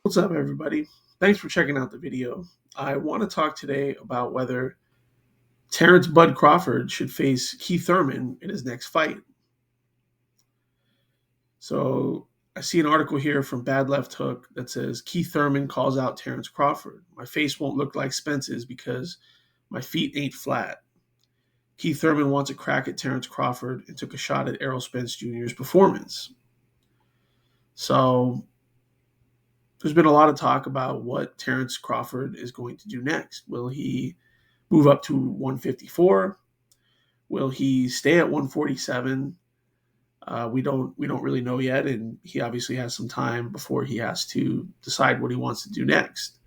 What's up, everybody? Thanks for checking out the video. I want to talk today about whether Terence Bud Crawford should face Keith Thurman in his next fight. So I see an article here from Bad Left Hook that says Keith Thurman calls out Terence Crawford. My face won't look like Spence's because my feet ain't flat. Keith Thurman wants a crack at Terence Crawford and took a shot at Errol Spence Jr.'s performance. So there's been a lot of talk about what Terence Crawford is going to do next. Will he move up to 154? Will he stay at 147? We don't really know yet, and he obviously has some time before he has to decide what he wants to do next.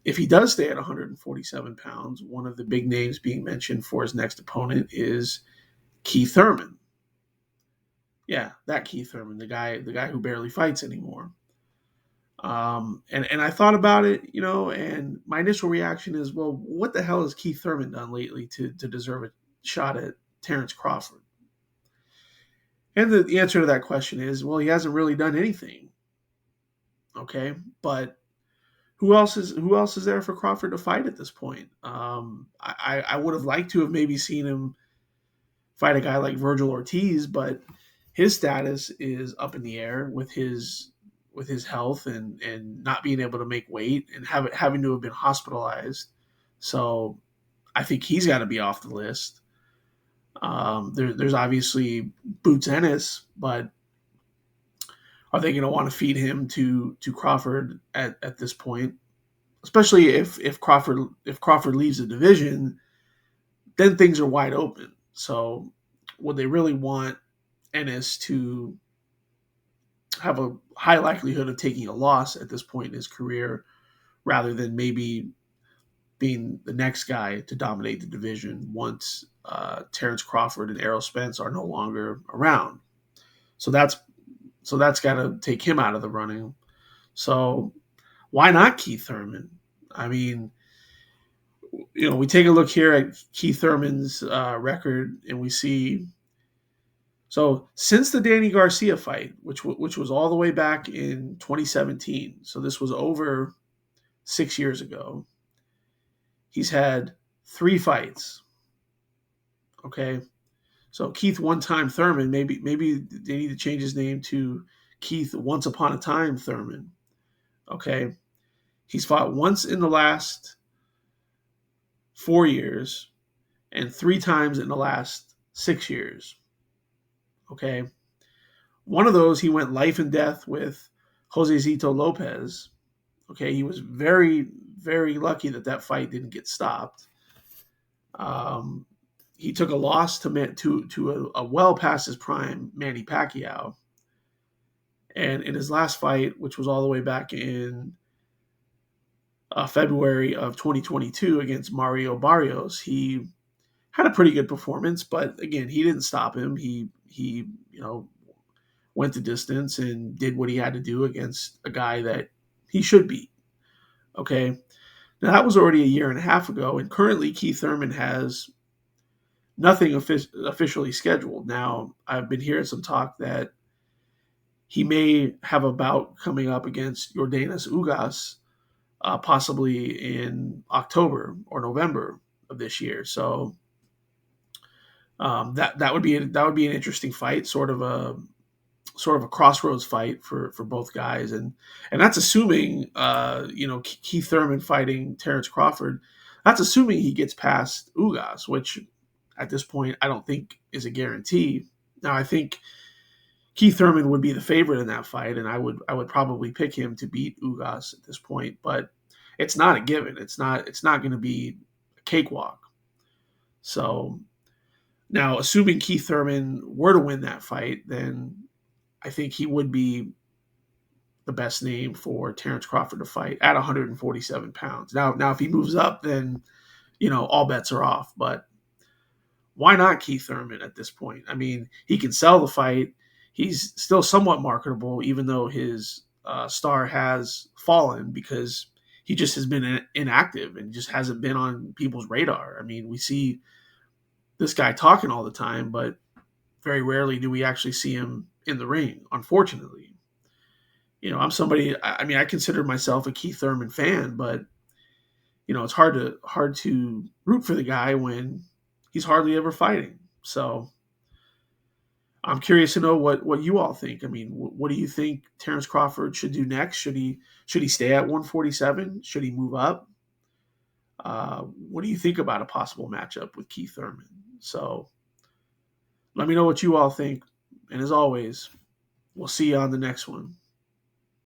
If he does stay at 147 pounds, one of the big names being mentioned for his next opponent is Keith Thurman. Yeah, that Keith Thurman, the guy who barely fights anymore. And I thought about it, and my initial reaction is, well, what the hell has Keith Thurman done lately to deserve a shot at Terence Crawford? And the answer to that question is, well, he hasn't really done anything. Okay, but who else is there for Crawford to fight at this point? I would have liked to have maybe seen him fight a guy like Virgil Ortiz, but his status is up in the air with his health and not being able to make weight and having to have been hospitalized. So I think he's got to be off the list. There's obviously Boots Ennis, but are they going to want to feed him to Crawford at this point? Especially if Crawford leaves the division, then things are wide open. So would they really want Ennis to have a high likelihood of taking a loss at this point in his career rather than maybe being the next guy to dominate the division once Terence Crawford and Errol Spence are no longer around? So that's got to take him out of the running. So why not Keith Thurman? I mean, we take a look here at Keith Thurman's record, and we see. So since the Danny Garcia fight, which was all the way back in 2017, so this was over 6 years ago, he's had 3 fights. Okay, so Keith One Time Thurman, maybe they need to change his name to Keith Once Upon a Time Thurman. Okay, he's fought once in the last 4 years and 3 times in the last 6 years. Okay, one of those he went life and death with Jose Zito Lopez. Okay, he was very, very lucky that fight didn't get stopped. He took a loss to a well past his prime Manny Pacquiao. And in his last fight, which was all the way back in February of 2022 against Mario Barrios, he had a pretty good performance, but again, he didn't stop him. He went the distance and did what he had to do against a guy that he should beat. Okay, now that was already a year and a half ago, and currently Keith Thurman has nothing officially scheduled. Now, I've been hearing some talk that he may have a bout coming up against Yordenis Ugas, possibly in October or November of this year. So that would be an interesting fight, sort of a crossroads fight for both guys, and that's assuming Keith Thurman fighting Terence Crawford. That's assuming he gets past Ugas, which at this point I don't think is a guarantee. Now I think Keith Thurman would be the favorite in that fight, and I would probably pick him to beat Ugas at this point, but it's not a given. It's not going to be a cakewalk. So now, assuming Keith Thurman were to win that fight, then I think he would be the best name for Terence Crawford to fight at 147 pounds. Now, if he moves up, then all bets are off. But why not Keith Thurman at this point? I mean, he can sell the fight. He's still somewhat marketable, even though his star has fallen because he just has been inactive and just hasn't been on people's radar. I mean, we see this guy talking all the time, but very rarely do we actually see him in the ring, unfortunately. I'm somebody. I mean, I consider myself a Keith Thurman fan, but it's hard to root for the guy when he's hardly ever fighting. So I'm curious to know what you all think. I mean, what do you think Terence Crawford should do next? Should he stay at 147? Should he move up? What do you think about a possible matchup with Keith Thurman? So let me know what you all think. And as always, we'll see you on the next one.